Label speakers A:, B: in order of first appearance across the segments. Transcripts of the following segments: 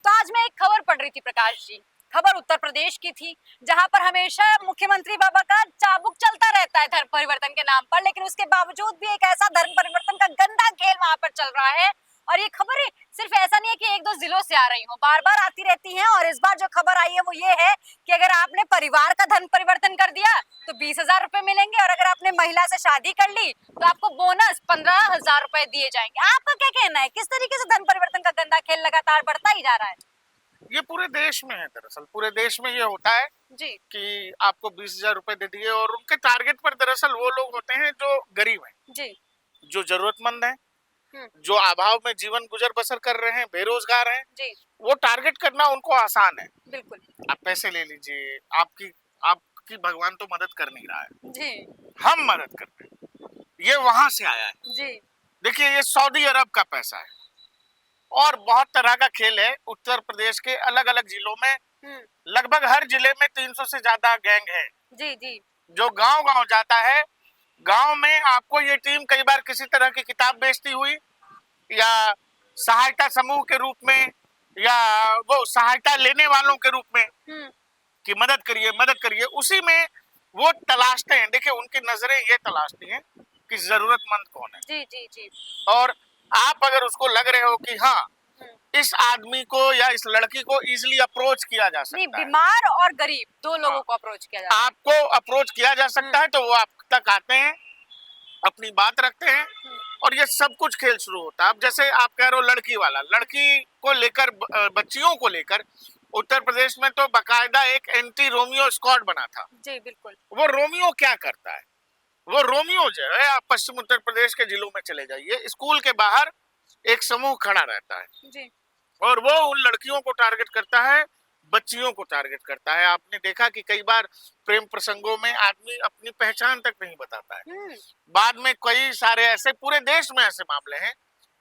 A: तो आज मैं एक खबर पढ़ रही थी प्रकाश जी। खबर उत्तर प्रदेश की थी, जहां पर हमेशा मुख्यमंत्री बाबा का चाबुक चलता रहता है धर्म परिवर्तन के नाम पर, लेकिन उसके बावजूद भी एक ऐसा धर्म परिवर्तन का गंदा खेल वहां पर चल रहा है। और ये खबरें सिर्फ ऐसा नहीं है कि एक दो जिलों से आ रही हो, बार बार आती रहती हैं। और इस बार जो खबर आई है वो ये है कि अगर आपने परिवार का धर्म परिवर्तन कर दिया तो 20,000 रुपए मिलेंगे, और अगर आपने महिला से शादी कर ली तो आपको बोनस 15,000 रुपए दिए जाएंगे। आपका क्या कहना है, किस तरीके से धर्म परिवर्तन का गंदा खेल लगातार बढ़ता ही जा रहा है?
B: ये पूरे देश में है। दरअसल पूरे देश में ये होता है
A: जी
B: कि आपको 20,000 रुपए दे दिए, और उनके टारगेट पर दरअसल वो लोग होते हैं जो गरीब हैं,
A: जी।
B: जो जरूरतमंद हैं,
A: हम्म।
B: जो अभाव में जीवन गुजर बसर कर रहे हैं, बेरोजगार हैं।
A: जी
B: वो टारगेट करना उनको आसान है।
A: बिल्कुल।
B: आप पैसे ले लीजिए, आपकी आपकी भगवान तो मदद कर नहीं रहा है,
A: जी
B: हम मदद कर रहे हैं। ये वहां से आया है।
A: जी
B: देखिए, ये सऊदी अरब का पैसा है, और बहुत तरह का खेल है। उत्तर प्रदेश के अलग अलग जिलों में
A: हम्म।
B: लगभग हर जिले में 300 से ज्यादा गैंग है,
A: जी जी
B: जो गांव गांव जाता है। गांव में आपको ये टीम कई बार किसी तरह की किताब बेचती हुई, या सहायता समूह के रूप में, या वो सहायता लेने वालों के रूप में कि मदद करिए, उसी में वो तलाशते हैं। देखिए, उनकी नजरें ये तलाशती हैं कि जरूरतमंद कौन है।
A: जी जी जी।
B: और आप अगर उसको लग रहे हो कि हाँ,
A: हम्म।
B: इस आदमी को या इस लड़की को इजीली अप्रोच किया जा
A: नहीं,
B: सकता है,
A: बीमार और गरीब दो लोगों
B: हाँ,
A: को अप्रोच किया जाता है।
B: आपको अप्रोच किया जा सकता है, तो वो आप तक आते हैं, अपनी बात रखते हैं, और ये सब कुछ खेल शुरू होता है। अब जैसे आप कह रहे हो लड़की वाला, लड़की को लेकर, बच्चियों को लेकर उत्तर प्रदेश में तो बाकायदा एक एंटी रोमियो स्क्वाड बना था।
A: जी बिल्कुल।
B: वो रोमियो क्या करता है? वो रोमियो जो है, आप पश्चिम उत्तर प्रदेश के जिलों में चले जाइए, स्कूल के बाहर एक समूह खड़ा रहता है,
A: जी
B: और वो उन लड़कियों को टारगेट करता है, बच्चियों को टारगेट करता है। आपने देखा कि कई बार प्रेम प्रसंगों में आदमी अपनी पहचान तक नहीं बताता है। बाद में कई सारे ऐसे, पूरे देश में ऐसे मामले हैं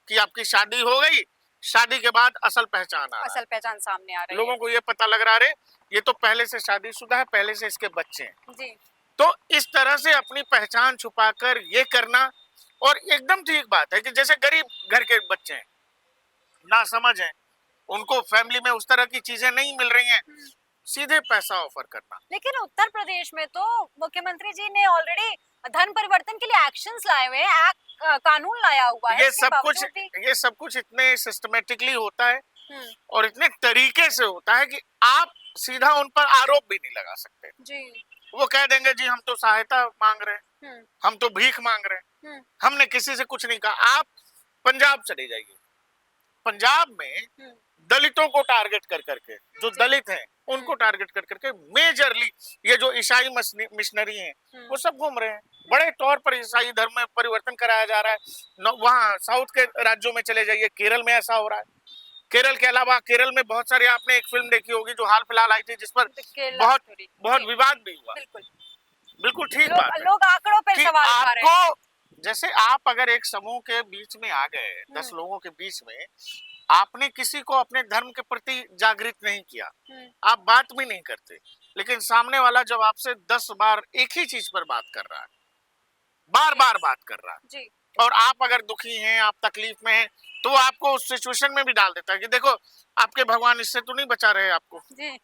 B: कि आपकी शादी हो गई, शादी के बाद असल पहचान आ रहा
A: असल पहचान सामने आ
B: है,
A: रही
B: लोगों को ये पता लग रहा है, अरे ये तो पहले से शादीशुदा है, पहले से इसके बच्चे हैं।
A: है। जी
B: तो इस तरह से अपनी पहचान छुपाकर ये करना, और एकदम ठीक बात है कि जैसे गरीब घर के बच्चे हैं, ना समझ है, उनको फैमिली में उस तरह की चीजें नहीं मिल रही हैं, सीधे पैसा ऑफर करना।
A: लेकिन उत्तर प्रदेश में तो मुख्यमंत्री जी ने ऑलरेडी धर्म परिवर्तन के लिए एक्शंस लाए हुए हैं, कानून लाया हुआ है,
B: ये
A: इसके
B: सब कुछ
A: बावजूद भी।
B: ये सब कुछ इतने सिस्टमेटिकली होता है,
A: हम्म।
B: और इतने तरीके से होता है कि आप सीधा उन पर आरोप भी नहीं लगा सकते।
A: जी।
B: वो कह देंगे जी हम तो सहायता मांग रहे हैं, हम तो भीख मांग रहे हैं, हमने किसी से कुछ नहीं कहा। आप पंजाब चले जाइए, पंजाब में दलितों को टारगेट कर करके, जो दलित हैं उनको टारगेट कर करके मेजरली ये जो ईसाई मिशनरी हैं वो सब घूम रहे हैं, बड़े तौर पर ईसाई धर्म में परिवर्तन कराया जा रहा है। वहाँ साउथ के राज्यों में चले जाइए, केरल में ऐसा हो रहा है। केरल के अलावा केरल में बहुत सारे, आपने एक फिल्म देखी होगी जो हाल फिलहाल आई थी, जिस पर बहुत बहुत विवाद भी हुआ।
A: बिल्कुल
B: बिल्कुल ठीक बात है
A: लोग आंकड़ों पे
B: कि
A: सवाल उठा रहे हैं।
B: आपको, जैसे आप अगर एक समूह के बीच में आ गए, 10 लोगों के बीच में, आपने किसी को अपने धर्म के प्रति जागृत नहीं किया, आप बात भी नहीं करते, लेकिन सामने वाला जब आपसे 10 बार एक ही चीज पर बात कर रहा है, बार बार बात कर रहा है,
A: जी।
B: और आप अगर दुखी हैं, आप तकलीफ में हैं, तो वो आपको उस सिचुएशन में भी डाल देता है कि देखो आपके भगवान इससे तो नहीं बचा रहे आपको,
A: जी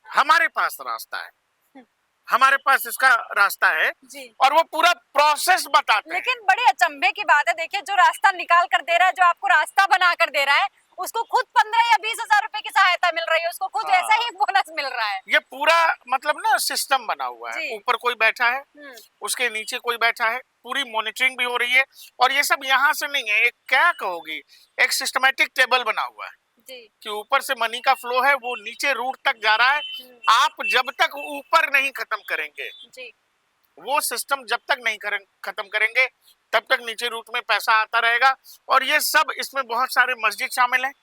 B: हमारे पास रास्ता है, हमारे पास इसका रास्ता है,
A: जी।
B: और वो पूरा प्रोसेस बताते हैं।
A: लेकिन बड़े अचंभे की बात है, देखिए जो रास्ता निकाल कर दे रहा है, जो आपको रास्ता बना कर दे रहा है, उसको खुद 15 या 20,000 रुपए की सहायता मिल रही है, उसको खुद ऐसा ही बोनस मिल रहा है।
B: ये पूरा मतलब ना सिस्टम बना हुआ है, ऊपर कोई बैठा है, उसके नीचे कोई बैठा है, पूरी मॉनिटरिंग भी हो रही है, और ये सब यहाँ से नहीं है, एक क्या कहोगी, एक सिस्टमेटिक टेबल बना हुआ है कि ऊपर से मनी का फ्लो है, वो नीचे रूट तक जा रहा है। आप जब तक ऊपर नहीं खत्म करेंगे, वो सिस्टम जब तक नहीं खत्म करेंगे, तब तक नीचे रूट में पैसा आता रहेगा। और ये सब, इसमें बहुत सारे मस्जिद शामिल हैं,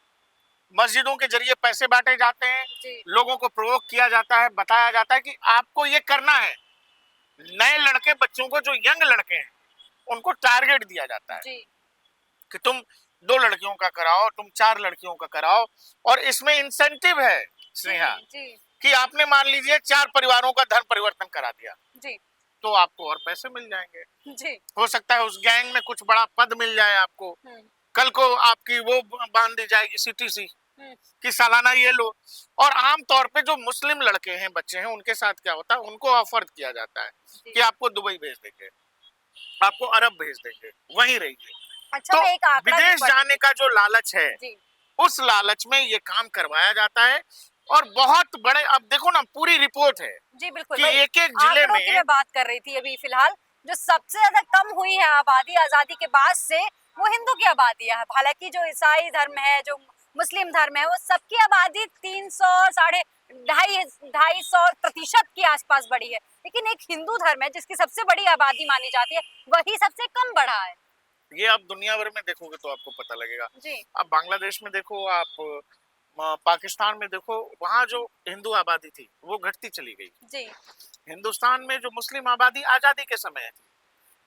B: मस्जिदों के जरिए पैसे बांटे जाते हैं, लोगों को प्रोवोक किया जाता है, बताया जाता है कि आपको ये करना है। नए लड़के बच्चों को, जो यंग लड़के हैं, उनको टारगेट दिया जाता है कि तुम 2 लड़कियों का कराओ, तुम 4 लड़कियों का कराओ, और इसमें इंसेंटिव है स्नेहा कि आपने मान लीजिए 4 परिवारों का धर्म परिवर्तन करा दिया, तो आपको और पैसे मिल जाएंगे। हो सकता है उस गैंग में कुछ बड़ा पद मिल जाए आपको, कल को आपकी वो बांध दी जाएगी CTC, कि सालाना ये लो। और आम तौर पे जो मुस्लिम लड़के हैं, बच्चे हैं, उनके साथ क्या होता है, उनको ऑफर किया जाता है कि आपको दुबई भेज देंगे, आपको अरब भेज देंगे, वहीं रहिए।
A: अच्छा,
B: तो
A: मैं एक आंकड़ा भी
B: विदेश
A: पढ़
B: जाने
A: रही
B: का जो लालच है,
A: थी। जी
B: उस लालच में ये काम करवाया जाता है। और बहुत बड़े, अब देखो ना, पूरी रिपोर्ट है
A: जी बिल्कुल,
B: कि
A: वही
B: एक एक जिले
A: आंकड़ों की
B: में
A: मैं बात कर रही थी अभी फिलहाल। जो सबसे ज्यादा कम हुई है आबादी आजादी के बाद से, वो हिंदू की आबादी है। हालांकि जो ईसाई धर्म है, जो मुस्लिम धर्म है, वो सबकी आबादी 300 साढ़े 250 के आसपास बढ़ी है, लेकिन एक हिंदू धर्म है जिसकी सबसे बड़ी आबादी मानी जाती है, वही सबसे कम बढ़ा है।
B: ये आप दुनिया भर में देखोगे तो आपको पता लगेगा।
A: जी
B: अब बांग्लादेश में देखो आप, पाकिस्तान में देखो, वहाँ जो हिंदू आबादी थी वो घटती चली गई।
A: जी
B: हिंदुस्तान में जो मुस्लिम आबादी आजादी के समय थी,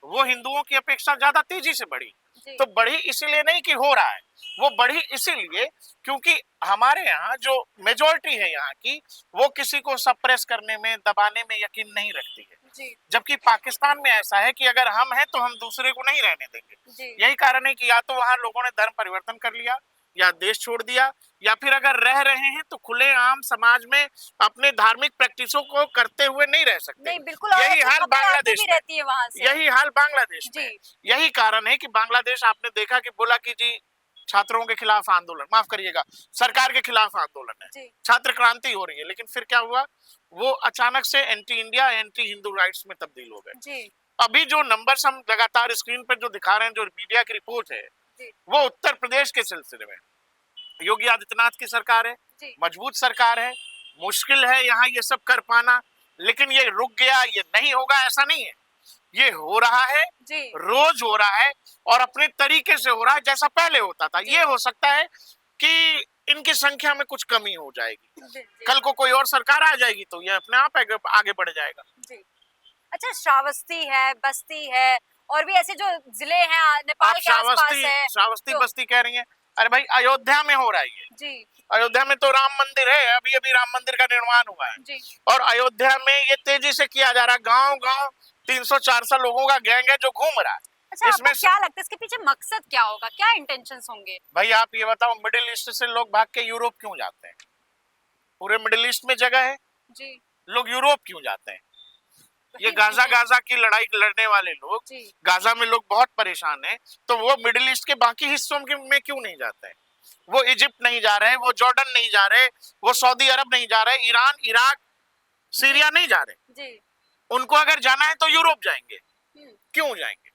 B: वो हिंदुओं की अपेक्षा ज्यादा तेजी से बढ़ी।
A: जी
B: तो बढ़ी इसीलिए नहीं कि हो रहा है, वो बढ़ी इसीलिए क्योंकि हमारे यहाँ जो मेजोरिटी है यहाँ की, वो किसी को सप्रेस करने में, दबाने में यकीन नहीं रखती है।
A: जी
B: जबकि पाकिस्तान में ऐसा है कि अगर हम हैं तो हम दूसरे को नहीं रहने देंगे।
A: जी
B: यही कारण है कि या तो वहां लोगों ने धर्म परिवर्तन कर लिया, या देश छोड़ दिया, या फिर अगर रह रहे हैं तो खुलेआम समाज में अपने धार्मिक प्रैक्टिसों को करते हुए नहीं रह सकते।
A: नहीं बिल्कुल, और
B: यही
A: ऐसी
B: हाल
A: खबरें आती
B: बांग्लादेश
A: भी
B: में,
A: रहती है वहां से।
B: यही हाल बांग्लादेश में।
A: जी
B: यही कारण है कि बांग्लादेश, आपने देखा कि बोला कि जी छात्रों के खिलाफ आंदोलन, माफ करिएगा, सरकार के खिलाफ आंदोलन है,
A: जी
B: छात्र क्रांति हो रही है, लेकिन फिर क्या हुआ, वो अचानक से anti India, anti Hindu rights में तब्दील हो गए।
A: जी
B: अभी जो नंबर्स हम लगातार स्क्रीन पर जो दिखा रहे हैं, जो मीडिया की रिपोर्ट है,
A: जी
B: वो उत्तर प्रदेश के सिलसिले में योगी आदित्यनाथ की सरकार है,
A: जी
B: मजबूत सरकार है, मुश्किल है यहाँ ये सब कर पाना, लेकिन ये रुक गया, ये नहीं होगा ऐसा नहीं है, ये हो रहा है,
A: जी
B: रोज हो रहा है, और अपने तरीके से हो रहा है जैसा पहले होता था। ये हो सकता है कि इनकी संख्या में कुछ कमी हो जाएगी,
A: जी जी
B: कल को कोई और सरकार आ जाएगी तो ये अपने आप आगे बढ़ जाएगा।
A: जी। अच्छा, श्रावस्ती है, बस्ती है, और भी ऐसे जो जिले हैं नेपाल
B: आप
A: के आसपास है,
B: श्रावस्ती
A: जो
B: बस्ती कह रही हैं, अरे भाई अयोध्या में हो रहा है ये।
A: जी
B: अयोध्या में तो राम मंदिर है, अभी अभी राम मंदिर का निर्माण हुआ है,
A: जी
B: और अयोध्या में ये तेजी से किया जा रहा है। गांव गांव 300-400 लोगों का गैंग है जो घूम रहा है।
A: अच्छा, आपको
B: इसमें
A: क्या लगता है इसके पीछे मकसद क्या होगा, क्या इंटेंशंस होंगे?
B: भाई आप ये बताओ, मिडिल ईस्ट से लोग भाग के यूरोप क्यों जाते हैं? पूरे मिडिल ईस्ट में जगह है,
A: जी
B: लोग यूरोप क्यों जाते हैं? ये
A: वही
B: गाजा
A: मुझे-
B: गाजा की लड़ाई लड़ने वाले लोग,
A: जी
B: गाजा में लोग बहुत परेशान हैं, तो वो मिडिल ईस्ट के बाकी हिस्सों में क्यों नहीं जाते हैं? वो इजिप्ट नहीं जा रहे, वो जॉर्डन नहीं जा रहे, वो सऊदी अरब नहीं जा रहे, ईरान, इराक, सीरिया नहीं जा रहे।
A: जी
B: उनको अगर जाना है तो यूरोप जाएंगे।
A: हम्म,
B: क्यों जाएंगे?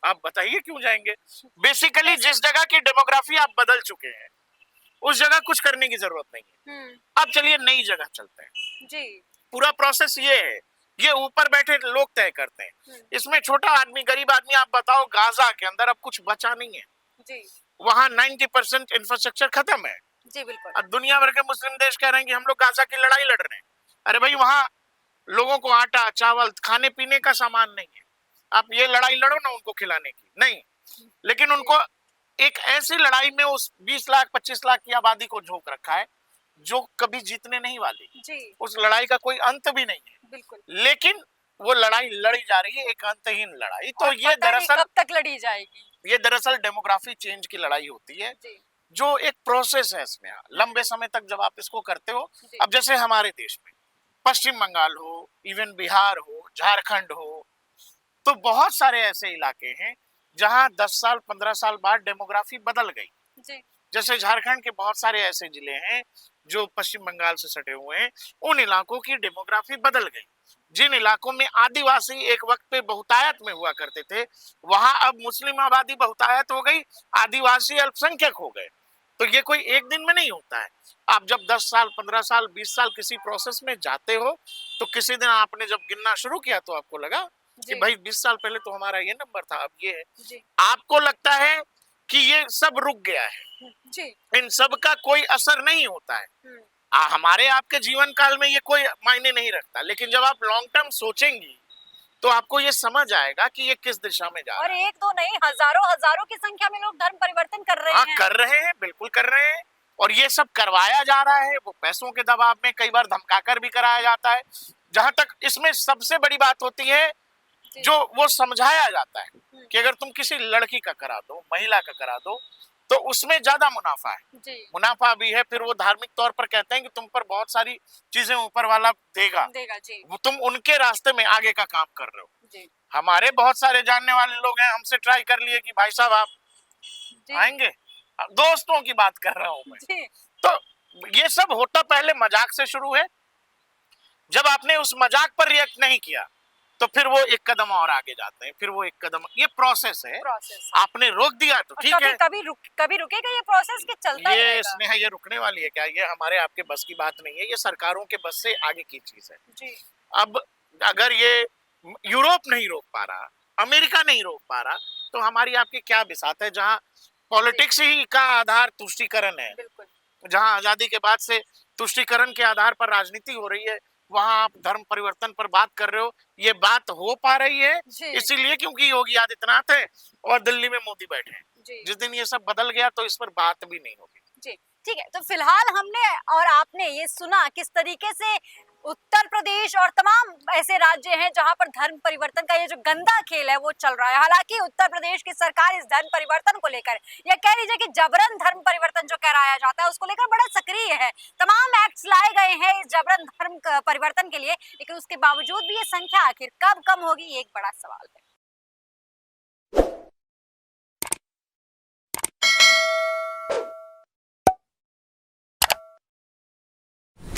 B: आप बताइए क्यों जाएंगे? बेसिकली जिस जगह की डेमोग्राफी आप बदल चुके हैं, उस जगह कुछ करने की जरूरत नहीं है। अब चलिए नई जगह चलते हैं।
A: जी
B: पूरा प्रोसेस ये है, ये ऊपर बैठे लोग तय करते हैं। इसमें छोटा आदमी, गरीब आदमी, आप बताओ, गाजा के अंदर अब कुछ बचा नहीं है।
A: जी
B: वहां 90% इंफ्रास्ट्रक्चर खत्म है।
A: जी बिल्कुल।
B: अब दुनिया भर के मुस्लिम देश कह रहे हैं कि हम लोग गाजा की लड़ाई लड़ रहे हैं। अरे भाई, वहां लोगों को आटा, चावल, खाने पीने का सामान नहीं है। आप ये लड़ाई लड़ो ना उनको खिलाने की, नहीं, लेकिन उनको एक ऐसी लड़ाई में उस 20 लाख 25 लाख की आबादी को झोंक रखा है जो कभी जीतने नहीं वाली।
A: जी
B: उस लड़ाई का कोई अंत भी नहीं है,
A: बिल्कुल।
B: लेकिन वो लड़ाई लड़ी जा रही है, एक अंतहीन लड़ाई। तो
A: और
B: ये
A: पता नहीं
B: दरअसल
A: कब तक लड़ी जाएगी।
B: ये दरअसल डेमोग्राफी चेंज की लड़ाई होती है,
A: जी
B: जो एक प्रोसेस है। इसमें लंबे समय तक जब आप इसको करते हो,
A: जी
B: अब जैसे हमारे देश में पश्चिम बंगाल हो, इवन बिहार हो, झारखंड हो, तो बहुत सारे ऐसे इलाके हैं जहां 10 साल 15 साल बाद डेमोग्राफी बदल गई।
A: जी
B: जैसे झारखंड के बहुत सारे ऐसे जिले हैं जो पश्चिम बंगाल से सटे हुए हैं, उन इलाकों की डेमोग्राफी बदल गई। जिन इलाकों में आदिवासी एक वक्त पे बहुतायत में हुआ करते थे, वहां अब मुस्लिम आबादी बहुतायत हो गई, आदिवासी अल्पसंख्यक हो गए। तो ये कोई एक दिन में नहीं होता है। आप जब 10 साल 15 साल 20 साल किसी प्रोसेस में जाते हो, तो किसी दिन आपने जब गिनना शुरू किया तो आपको लगा कि भाई 20 साल पहले तो हमारा ये नंबर था, अब ये है।
A: जी
B: आपको लगता है कि ये सब रुक गया है,
A: जी
B: इन सब का कोई असर नहीं होता है। हमारे आपके जीवन काल में ये कोई मायने नहीं रखता, लेकिन जब आप लॉन्ग टर्म सोचेंगी तो आपको ये समझ आएगा कि ये किस दिशा में जा रहा
A: और
B: है।
A: एक दो नहीं, हजारों हजारों की संख्या में लोग धर्म परिवर्तन कर रहे
B: हाँ,
A: हैं।
B: कर रहे हैं, बिल्कुल कर रहे हैं, और ये सब करवाया जा रहा है। वो पैसों के दबाव में कई बार धमकाकर भी कराया जाता है। जहां तक इसमें सबसे बड़ी बात होती है,
A: जी।
B: जो वो समझाया जाता है कि अगर तुम किसी लड़की का करा दो, महिला का करा दो, तो उसमें ज्यादा मुनाफा है,
A: जी
B: मुनाफा भी है। फिर वो धार्मिक तौर पर कहते हैं कि तुम पर बहुत सारी चीजें ऊपर वाला देगा,
A: देगा जी
B: वो तुम उनके रास्ते में आगे का काम कर रहे हो।
A: जी
B: हमारे बहुत सारे जानने वाले लोग हैं, हमसे ट्राई कर लिए कि भाई साहब आप
A: जी
B: आएंगे, दोस्तों की बात कर रहा हूं मैं।
A: जी
B: तो ये सब होता पहले मजाक से शुरू है। जब आपने उस मजाक पर रिएक्ट नहीं किया तो फिर वो एक कदम और आगे जाते हैं, फिर वो एक कदम, ये प्रोसेस है।
A: प्रोसेस
B: आपने रोक दिया तो
A: और
B: ठीक
A: कभी
B: है,
A: कभी रुकेगा ये प्रोसेस कि चलता ही
B: ये
A: रहेगा?
B: स्नेहा ये रुकने वाली है क्या? ये हमारे आपके बस की बात नहीं है, ये सरकारों के बस से आगे की चीज है।
A: जी
B: अब अगर ये यूरोप नहीं रोक पा रहा, अमेरिका नहीं रोक पा रहा, तो हमारी आपकी क्या बिसात है, जहां पॉलिटिक्स ही का आधार तुष्टीकरण है,
A: बिल्कुल
B: जहां आजादी के बाद से तुष्टीकरण के आधार पर राजनीति हो रही है, वहां आप धर्म परिवर्तन पर बात कर रहे हो। ये बात हो पा रही है
A: जी
B: इसीलिए क्योंकि योगी आदित्यनाथ है और दिल्ली में मोदी बैठे हैं।
A: जी
B: जिस दिन ये सब बदल गया तो इस पर बात भी नहीं होगी।
A: जी ठीक है। तो फिलहाल हमने और आपने ये सुना किस तरीके से उत्तर प्रदेश और तमाम ऐसे राज्य हैं जहां पर धर्म परिवर्तन का ये जो गंदा खेल है वो चल रहा है। हालांकि उत्तर प्रदेश की सरकार इस धर्म परिवर्तन को लेकर या कह लीजिए कि जबरन धर्म परिवर्तन जो कराया जाता है उसको लेकर बड़ा सक्रिय है। तमाम एक्ट्स लाए गए हैं इस जबरन धर्म परिवर्तन के लिए, लेकिन उसके बावजूद भी ये संख्या आखिर कब कम होगी, ये एक बड़ा सवाल है।